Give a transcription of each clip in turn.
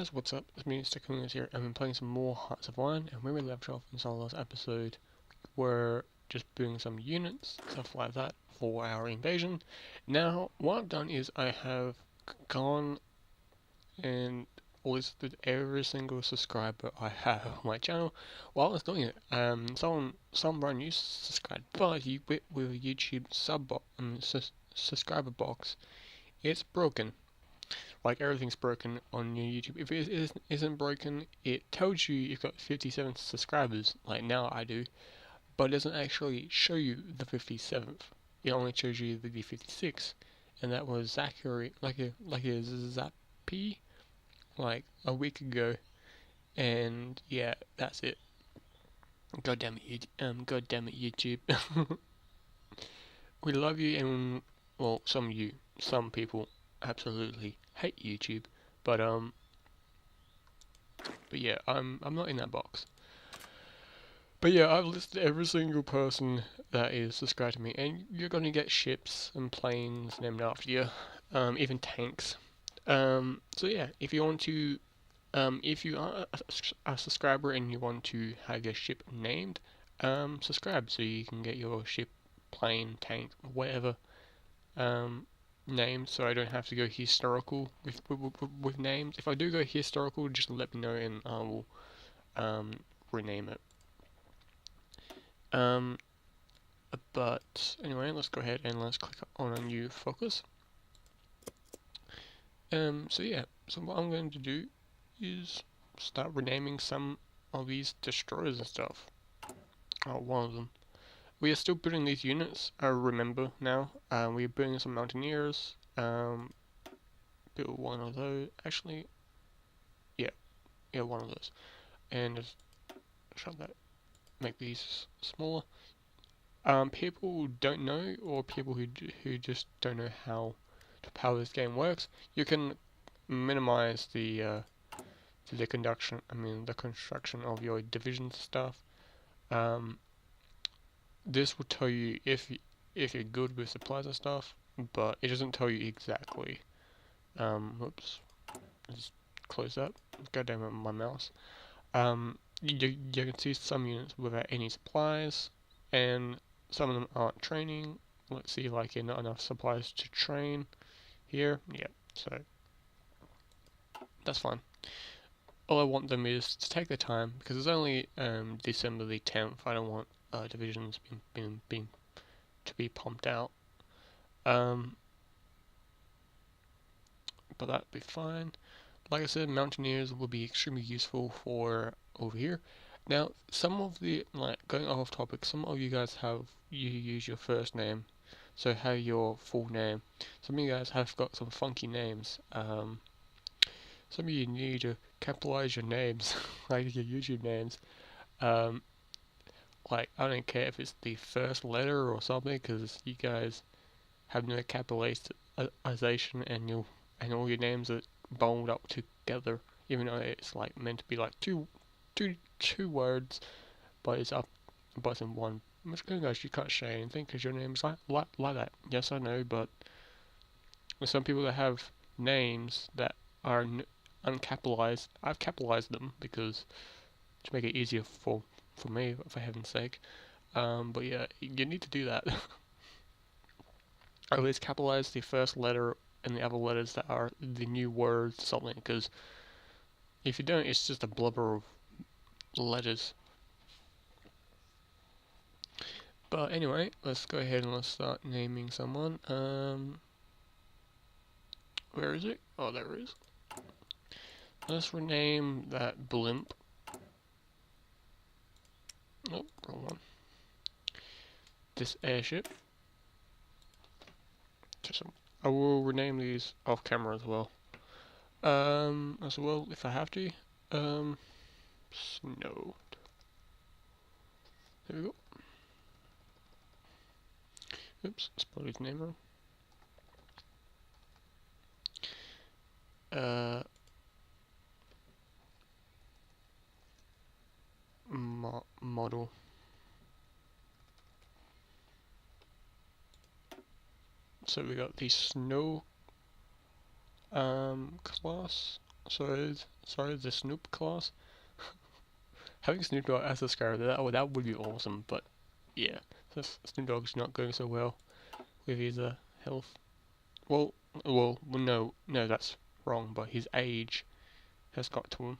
guys, what's up? It's me, Stickers here. I've been playing some more Hearts of Iron, and where we left off in our last episode, we're just doing some units, stuff like that, for our invasion. Now, what I've done is I have gone and listed every single subscriber I have on my channel. While I was doing it, some brand new subscribed, but with a YouTube subscriber box, it's broken. Like everything's broken on your YouTube. If it isn't broken, it tells you you've got 57 subscribers, like now I do, but it doesn't actually show you the 57th. It only shows you the 56th, and that was Zachary, like a Zappy, like a week ago, and yeah, that's it. God damn it, YouTube. We love you, and well, some people absolutely hate YouTube, but yeah, I'm not in that box. But yeah, I've listed every single person that is subscribed to me, and you're gonna get ships and planes named after you, even tanks. So yeah, if you want to, if you are a subscriber and you want to have your ship named, subscribe so you can get your ship, plane, tank, whatever, names, so I don't have to go historical with names. If I do go historical, just let me know and I will rename it. But anyway, let's go ahead and let's click on a new focus. So yeah, so what I'm going to do is start renaming some of these destroyers and stuff. Oh, one of them. We are still building these units, I remember now. We're building some mountaineers. Build one of those. Actually, yeah, one of those. And just shut that. Make these smaller. People don't know, or people who just don't know how this game works. You can minimize the construction of your division stuff. This will tell you if you're good with supplies and stuff, but it doesn't tell you exactly. Whoops, just close that. God damn it, my mouse. You can see some units without any supplies, and some of them aren't training. Let's see, like, not enough supplies to train here. Yeah, so that's fine. All I want them is to take their time, because it's only December the 10th. I don't want divisions being to be pumped out. But that'd be fine. Like I said, mountaineers will be extremely useful for over here. Now, some of the, like, going off topic, some of you guys you use your first name, so have your full name. Some of you guys have got some funky names. Some of you need to capitalize your names, like your YouTube names. Like, I don't care if it's the first letter or something, because you guys have no capitalization, and all your names are bundled up together, even though it's like meant to be like two words, but it's in one. Which, guys, you can't say anything because your name's like that. Yes, I know, but there's some people that have names that are uncapitalized. I've capitalized them because to make it easier for me, for heaven's sake. But yeah, you need to do that. At least capitalize the first letter and the other letters that are the new words, something, because if you don't, it's just a blubber of letters. But anyway, let's go ahead and let's start naming someone. Where is it? Oh, there it is. Let's rename that blimp. Nope, wrong one. This airship. I will rename these off camera as well. If I have to. Snow. There we go. Oops, spelled his name wrong. Model. So we got the snow class. sorry, the Snoop class. Having Snoop Dogg as a scar, that would be awesome, but yeah, so Snoop Dogg's not going so well with his health. Well, no, that's wrong. But his age has got to him.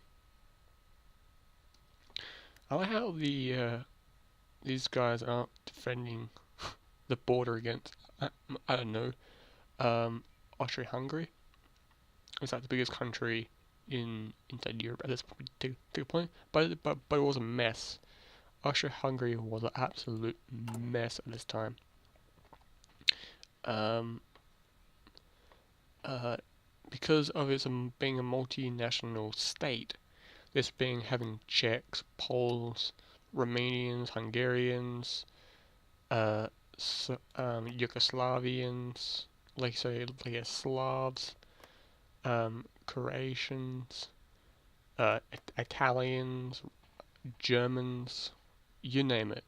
I like how these guys aren't defending the border against I don't know Austria-Hungary. It's like the biggest country inside Europe at this particular point, but it was a mess. Austria-Hungary was an absolute mess at this time. Um, uh, because of its being a multinational state, this being having Czechs, Poles, Romanians, Hungarians, uh, Yugoslavians, Slavs, Croatians, Italians, Germans, you name it.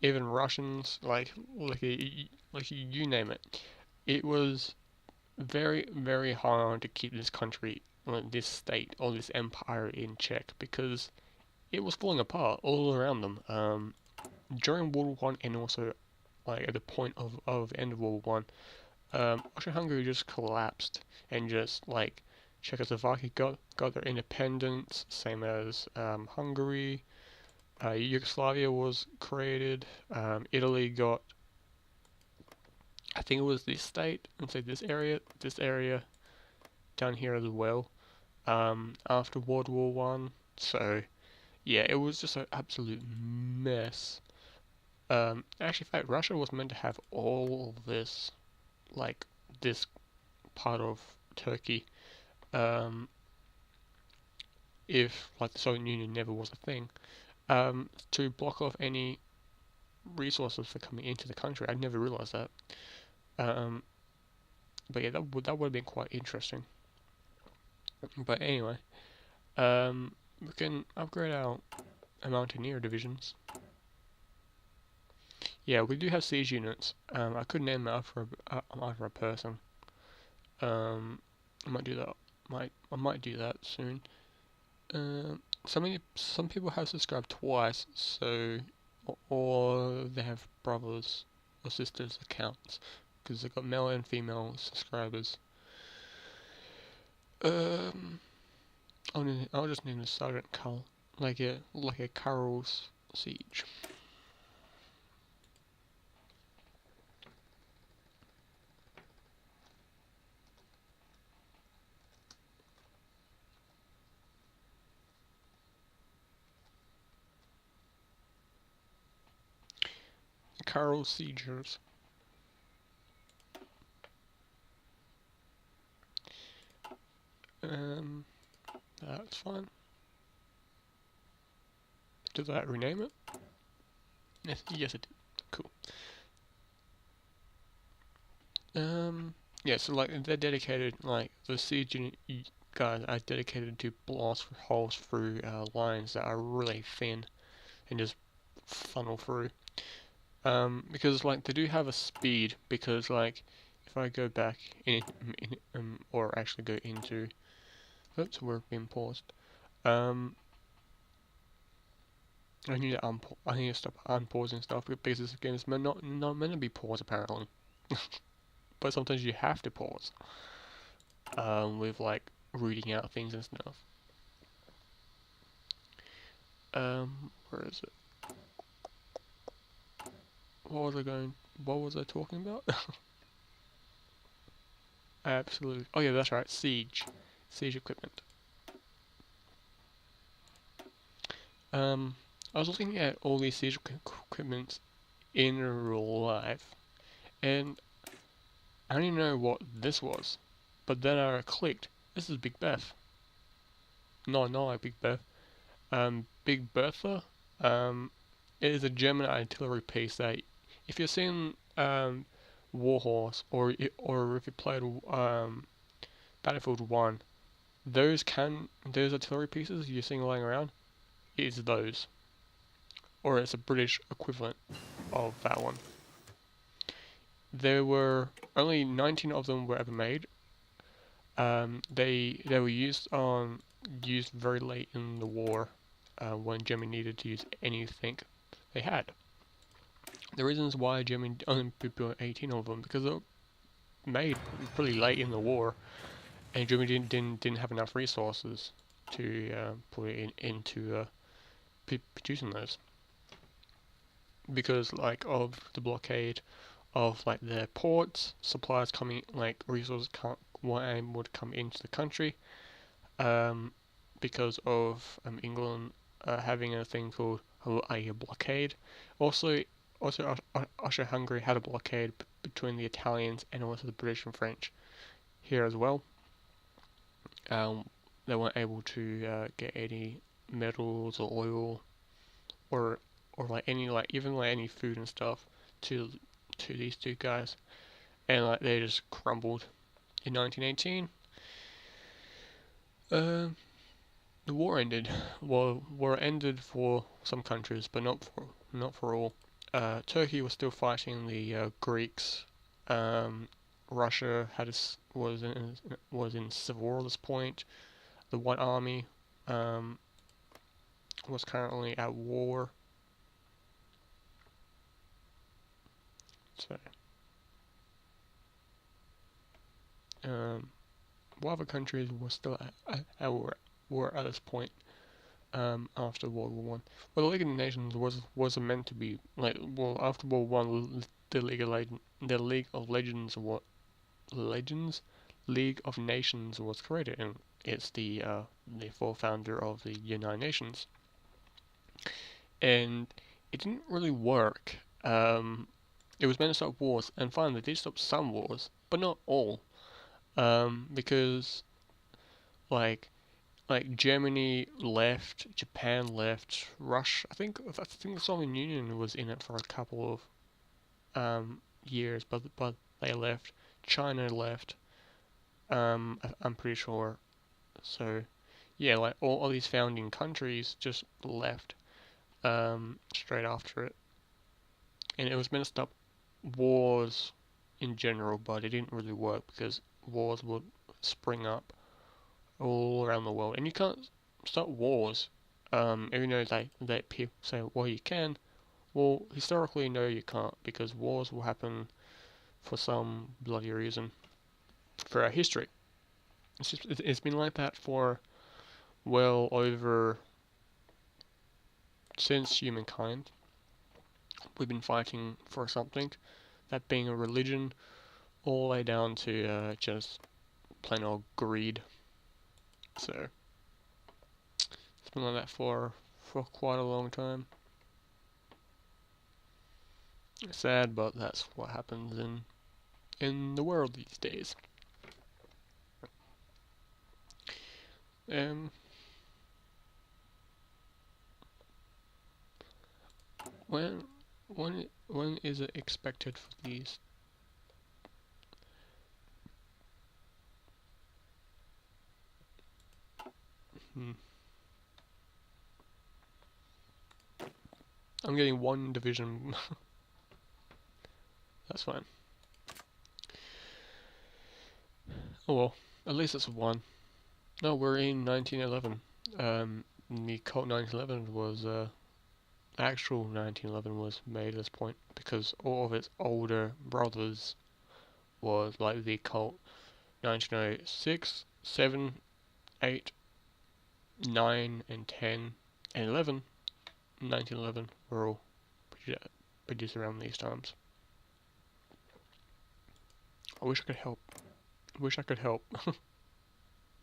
Even Russians, you name it. It was very, very hard to keep this country, this state, or this empire in check because it was falling apart all around them. During World War One and also like at the point of the end of World War One, Austria-Hungary just collapsed and just like Czechoslovakia got their independence, same as Hungary. Yugoslavia was created. Italy got, I think it was this state, and say this area down here as well. After World War One, so yeah, it was just an absolute mess. Actually, in fact, Russia was meant to have all of this, like this part of Turkey, um, if like the Soviet Union never was a thing, to block off any resources for coming into the country. I never realized that. Um, but yeah, that would have been quite interesting. But anyway, we can upgrade our Mountaineer divisions. Yeah, we do have siege units. I could name it after a person. I might do that. I might do that soon. Some people have subscribed twice, so or they have brothers or sisters accounts because they've got male and female subscribers. I'll just name the Sergeant Carl, like a Carol's Siege. Carol Siegers. That's fine. Did that rename it? Yes it did. Cool. Yeah, so like they're dedicated, like the siege unit guys are dedicated to blast holes through lines that are really thin and just funnel through. Because like they do have a speed. Because like if I go back or actually go into, oops, we're being paused. I need to stop unpausing stuff because this game is not meant to be paused apparently. But sometimes you have to pause. With like reading out things and stuff. Where is it? What was I talking about? Absolutely. Oh yeah, that's right. Siege equipment. I was looking at all these siege equipment in real life, and I don't even know what this was. But then I clicked. This is Big Beth. No, not like Big Beth. Big Bertha. It is a German artillery piece that, if you're seeing Warhorse or if you played Battlefield 1, those artillery pieces you're seeing lying around is those, or it's a British equivalent of that one. There were only 19 of them were ever made. They were used very late in the war, when Germany needed to use anything they had. The reasons why Germany only built 18 of them, because they were made pretty late in the war, and Germany didn't have enough resources to put it into producing those, because like of the blockade of like their ports, supplies coming, like resources weren't able to come into the country, um, because of England having a thing called a blockade. Also, Austria-Hungary had a blockade between the Italians and also the British and French here as well. They weren't able to get any metals or oil or like any like even like any food and stuff to these two guys, and like they just crumbled in 1918. The war ended. Well, war ended for some countries, but not for all. Turkey was still fighting the Greeks. Russia was in civil war at this point. The White Army um, was currently at war. So, what other countries were still at war at this point? After World War One. Well, the League of Nations was meant to be like, well, after World War One, the League of League of Nations was created, and it's the founder of the United Nations, and it didn't really work. It was meant to stop wars, and finally they did stop some wars, but not all, because like Germany left, Japan left, Russia. I think the Soviet Union was in it for a couple of years, but they left. China left. I'm pretty sure. So yeah, like all these founding countries just left straight after it, and it was meant to stop wars in general, but it didn't really work because wars would spring up all around the world, and you can't start wars. Even though they people say, well, you can. Well, historically, no, you can't, because wars will happen for some bloody reason. For our history, it's been like that for well over since humankind. We've been fighting for something, that being a religion, all the way down to just plain old greed. So it's been like that for quite a long time. It's sad, but that's what happens in the world these days. Um, when when is it expected for these? Hmm. I'm getting one division. That's fine. Oh well, at least it's one. No, we're in 1911. The cult 1911 was actual 1911 was made at this point because all of its older brothers was like the cult 1906, 7, 8, 9, and 10, and 11. 1911 were all produced around these times. I wish I could help. Wish I could help,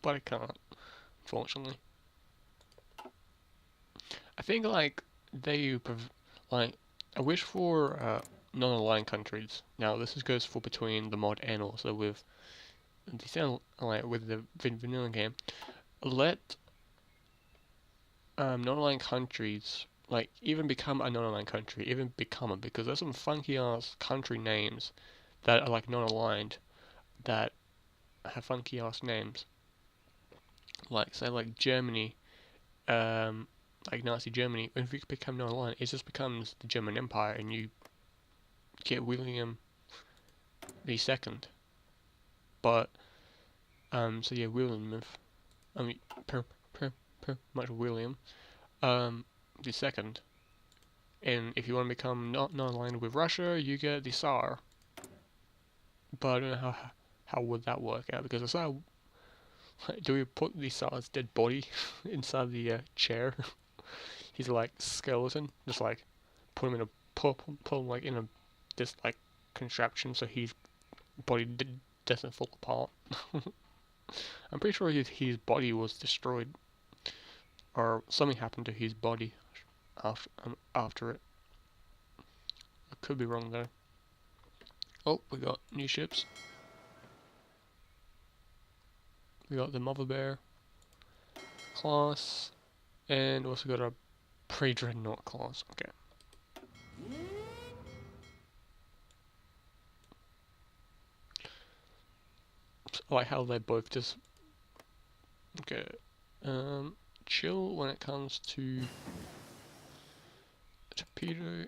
but I can't, unfortunately. I think like like I wish for non-aligned countries. Now this goes for between the mod and also with the sound like with the vanilla game. Let non-aligned countries like even become a non-aligned country, even become it, because there's some funky ass country names that are like non-aligned that have funky ass names. Like say like Germany, like Nazi Germany. If you become non-aligned, it just becomes the German Empire, and you get William the Second. But So yeah, William, I mean, per much William, the second. And if you want to become not aligned with Russia, you get the Tsar. But I don't know how would that work out, because the Tsar, do we put the Tsar's dead body inside the chair? He's like skeleton, just like put him in a put him like in a this like contraption so his body doesn't fall apart. I'm pretty sure his body was destroyed, or something happened to his body after it. I could be wrong though. Oh, we got new ships. We got the Mother Bear class, and also got a pre-dreadnought class. Okay. I like how they both just okay. Chill when it comes to torpedo.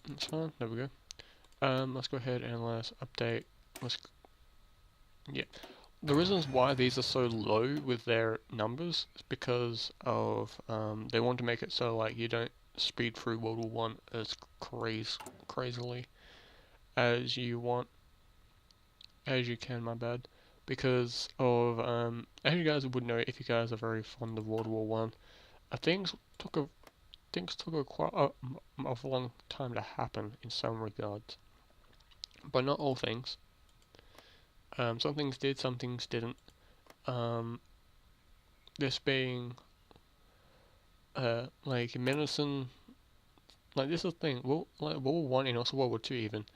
That's fine. There we go. Let's go ahead and let's update. Yeah. The reasons why these are so low with their numbers is because of they want to make it so like you don't speed through World War One as crazily as you can. My bad. Because of as you guys would know if you guys are very fond of World War One, things took a quite a long time to happen in some regards, but not all things. Some things did, some things didn't. This being like medicine, like this is the thing. Like World War One and also World War Two even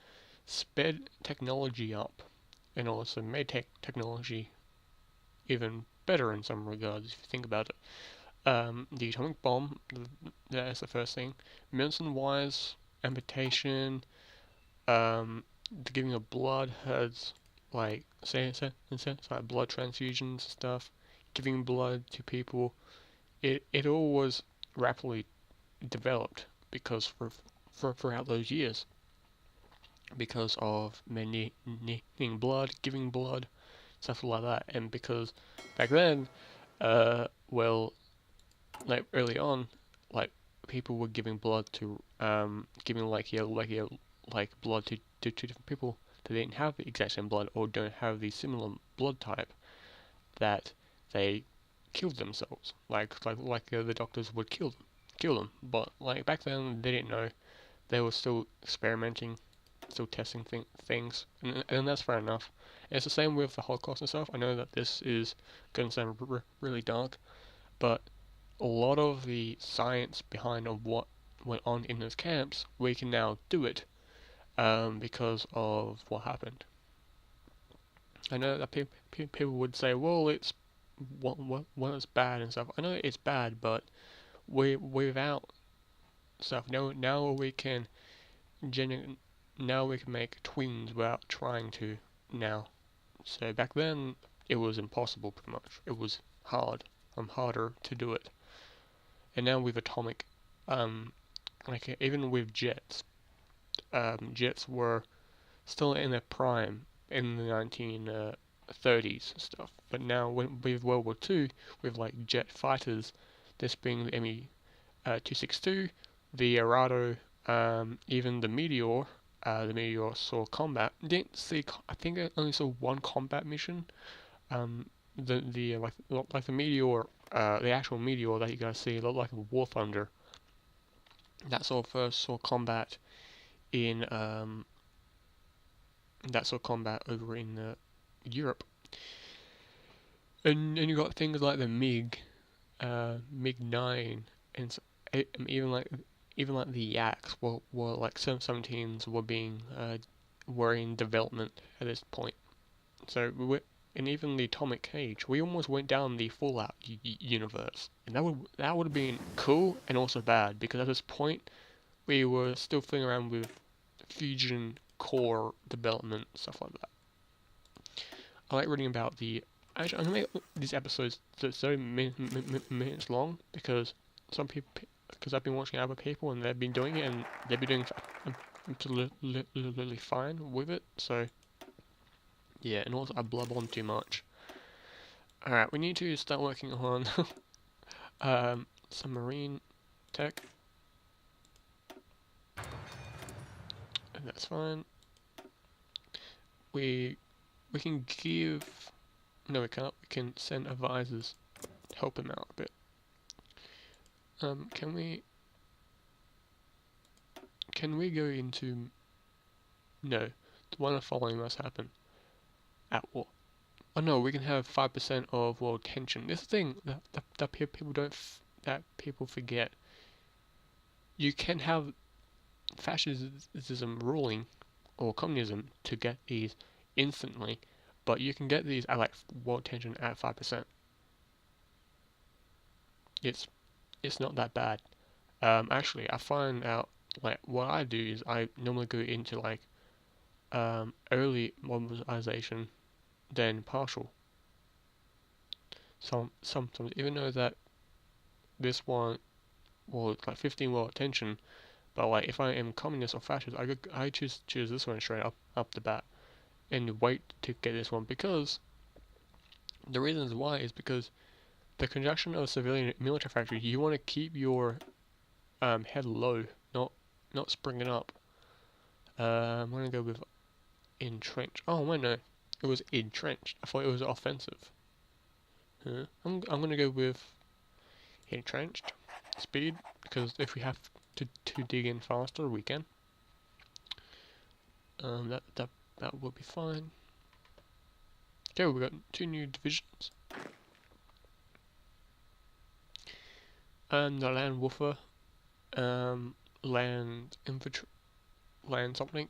sped technology up, and also made technology even better in some regards if you think about it. The atomic bomb, that's the first thing. Medicine-wise, amputation, the giving of blood has like like blood transfusions and stuff, giving blood to people. It all was rapidly developed because throughout those years, because of men needing blood, giving blood, stuff like that, and because back then, well, like early on, like people were giving blood to giving like blood to two different people that didn't have the exact same blood or don't have the similar blood type, that they killed themselves. The doctors would kill them. But like back then they didn't know. They were still experimenting, still testing things, and that's fair enough. And it's the same with the Holocaust and stuff. I know that this is going to sound really dark, but a lot of the science behind of what went on in those camps, we can now do it because of what happened. I know that people would say, well, it's it's bad and stuff. I know it's bad, but without stuff, now we can now we can make twins without trying to now. So back then it was impossible pretty much. It was harder to do it. And now with atomic, like even with jets, jets were still in their prime in the 1930s and stuff. But now with World War Two, with like jet fighters, this being the ME 262, the Arado, even the Meteor. The Meteor saw combat. Didn't see. I think I only saw one combat mission. The like the Meteor, the actual Meteor that you guys see looked like a War Thunder. That first saw combat in over in Europe, and you got things like the MiG 9, and even like the Yaks were like 17s were in development at this point. So and even the Atomic Age, we almost went down the Fallout universe, and that would have been cool and also bad, because at this point we were still fooling around with fusion core development, stuff like that. I like reading about actually, I'm gonna make these episodes 30 minutes long, because I've been watching other people and they've been doing it, and they've been doing absolutely fine with it. So yeah, and also I blub on too much. Alright, we need to start working on some marine tech. And that's fine. We can give, no we can't, we can send advisors to help him out a bit. Can we go into, no, the one following must happen at war. Oh no, we can have 5% of world tension. This thing that people that people forget. You can have fascism ruling or communism to get these instantly, but you can get these at like world tension at 5%. It's not that bad. Actually, I find out like what I do is I normally go into like early mobilization, then partial. Sometimes even though that this one was like 15 world tension, but like if I am communist or fascist, I choose this one straight up the bat and wait to get this one because the reasons why is because the conjunction of civilian military factories, you want to keep your head low, not springing up. I'm gonna go with entrenched. Oh wait no, it was entrenched. I thought it was offensive. Huh? I'm gonna go with entrenched speed because if we have to dig in faster, we can. That will be fine. Okay, we got 2 new divisions. The land woofer, land infantry, land something.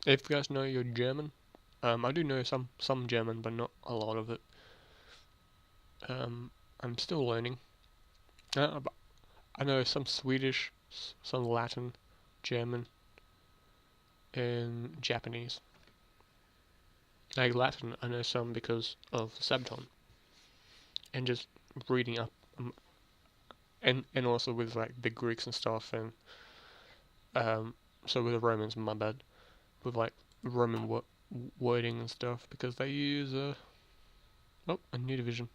If you guys know your German, I do know some German, but not a lot of it. I'm still learning. I know some Swedish, some Latin, German, and Japanese. Like Latin, I know some because of Sabaton, and just reading up, and also with like the Greeks and stuff, and so with the Romans, my bad, with like Roman wording and stuff because they use a new division.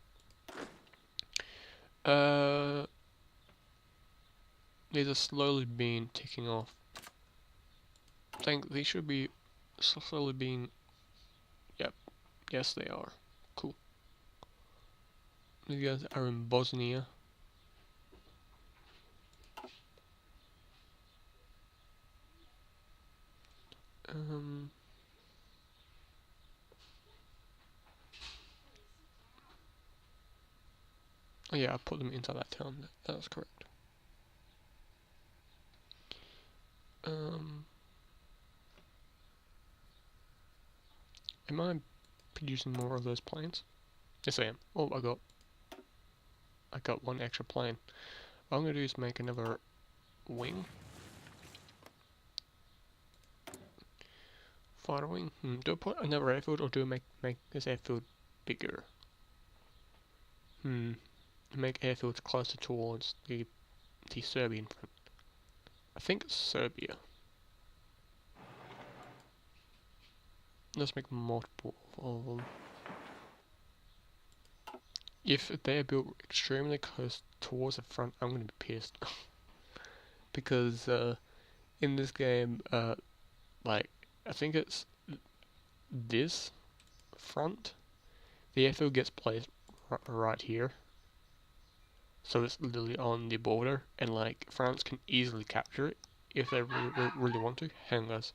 These are slowly being ticking off. I think they should be slowly being. Yep, yes they are. Cool. These guys are in Bosnia. Oh yeah, I put them inside that town. That's correct. Am I producing more of those planes? Yes I am. Oh, I got 1 extra plane. What I'm gonna do is make another wing. Fighter wing. Do I put another airfield or do I make this airfield bigger? Make airfields closer towards the Serbian front. I think it's Serbia. Let's make multiple of them. If they are built extremely close towards the front, I'm gonna be pissed. Because in this game, like I think it's this front, the airfield gets placed right here. So it's literally on the border, and like France can easily capture it if they really want to. Hang on, guys.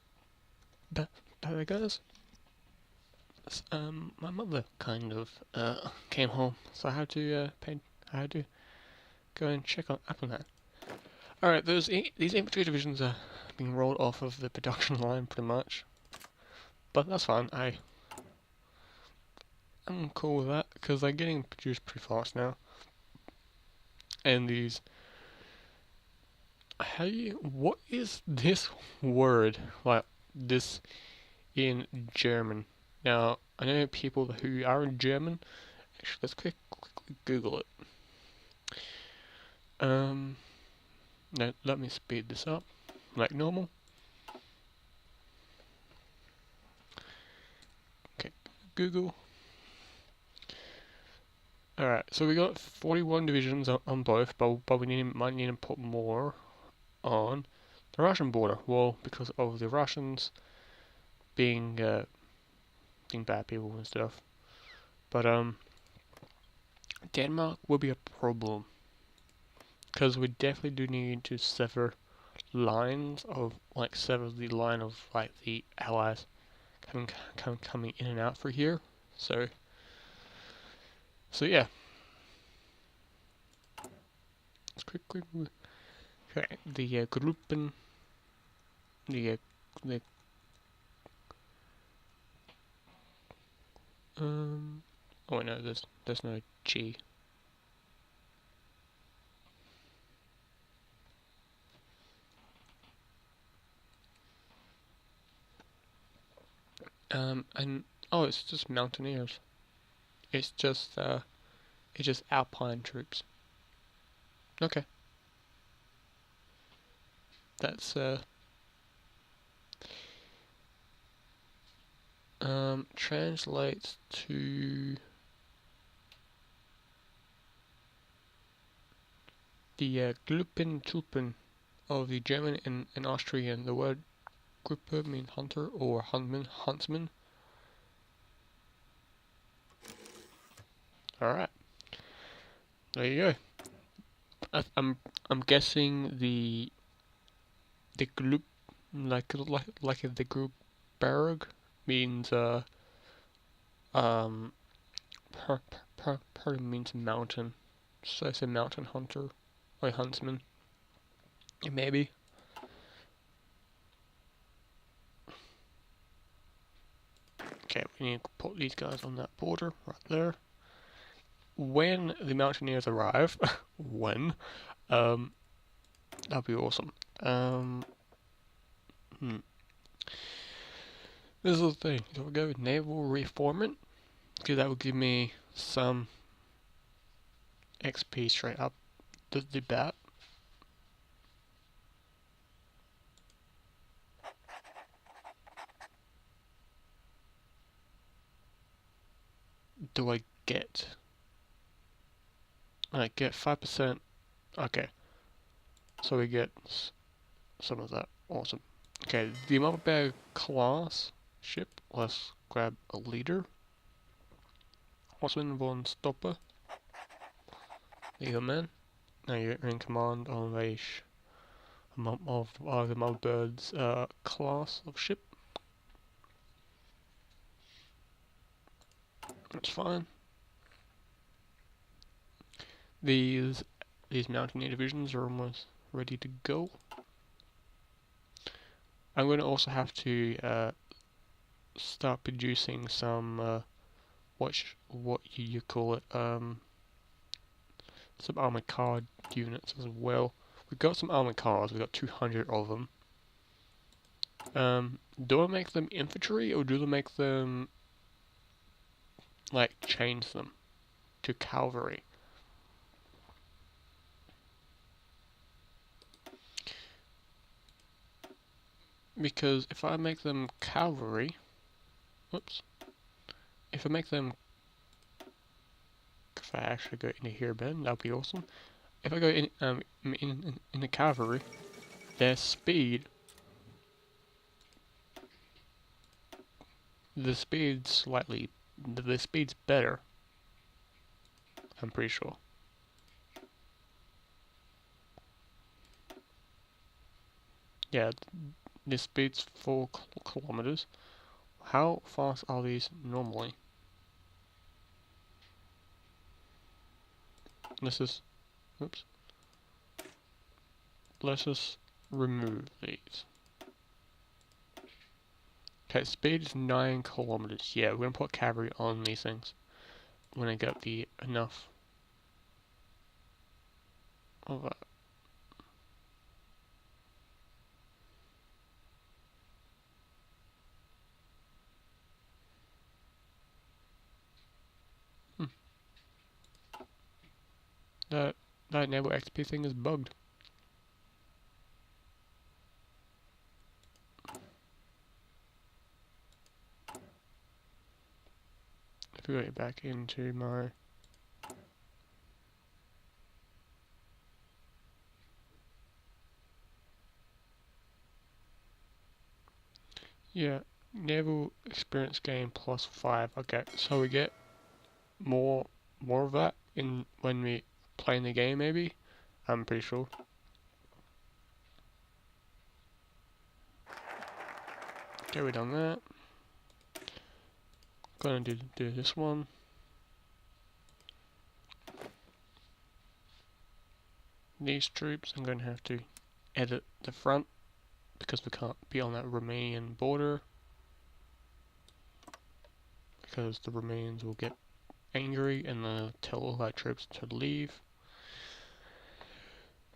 But guys, my mother kind of came home, so I had to go and check up on that. Alright, these infantry divisions are being rolled off of the production line pretty much, but that's fine. I'm cool with that because they're getting produced pretty fast now. And these, what is this word like this in German? Now I know people who are in German. Actually, let's quickly Google it. No, let me speed this up like normal. Google. Alright, so we got 41 divisions on both, but might need to put more on the Russian border. Well, because of the Russians being bad people and stuff. But Denmark will be a problem because we definitely do need to sever lines of sever the line of the allies coming in and out for here. So yeah. Let's quickly. Okay, the Gruppen, the oh no, there's no G. And oh, it's just mountaineers. It's just alpine troops. Okay. That's translates to the Gluppentuppen of the German and Austrian. The word Gruppe means hunter or huntsman. Alright. There you go. I'm guessing the group like the group Berg means means mountain. So it's a mountain hunter or huntsman. Maybe. Okay, we need to put these guys on that border right there. When the mountaineers arrive, that'll be awesome. This is the thing. So we'll go with naval reformment, because that will give me some XP straight up the bat. Do I get? I get 5%. Okay. So we get some of that. Awesome. Okay, the Mothership class ship. Let's grab a leader. Horseman von Stopper. There you go, man. Now you're in command of the Motherbird's class of ship. That's fine. These mountaineer divisions are almost ready to go. I'm going to also have to start producing some what you call it, some armored car units as well. We've got some armored cars. We've got 200 of them. Do I make them infantry or do I make them change them to cavalry? Because if I make them cavalry, if I actually go into here, Ben, that'd be awesome. If I go in the cavalry, their speed, the speed's better. I'm pretty sure. Yeah, the speed's 4 kilometers. How fast are these normally? Let's just remove these. Okay, speed is 9 kilometers. Yeah, we're gonna put cavalry on these things when I get the enough of that. That enable XP thing is bugged. if we go back into my naval experience gain +5. Okay, so we get more of that in when we play in the game, maybe. I'm pretty sure. Okay, we've done that. Gonna do this one. These troops, I'm gonna have to edit the front because we can't be on that Romanian border because the Romanians will get angry and tell all our troops to leave.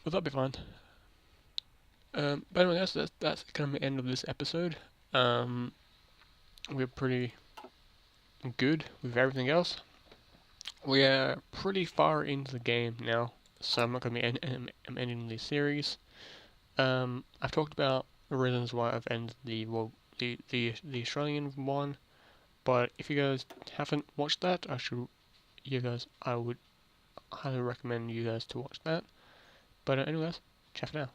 But that'll be fine. But anyway, that's kind of the end of this episode. We're pretty good with everything else. We are pretty far into the game now, so I'm not going to be ending the series. I've talked about the reasons why I've ended the Australian one, but if you guys haven't watched that, I would highly recommend you guys to watch that. But anyways, ciao for now.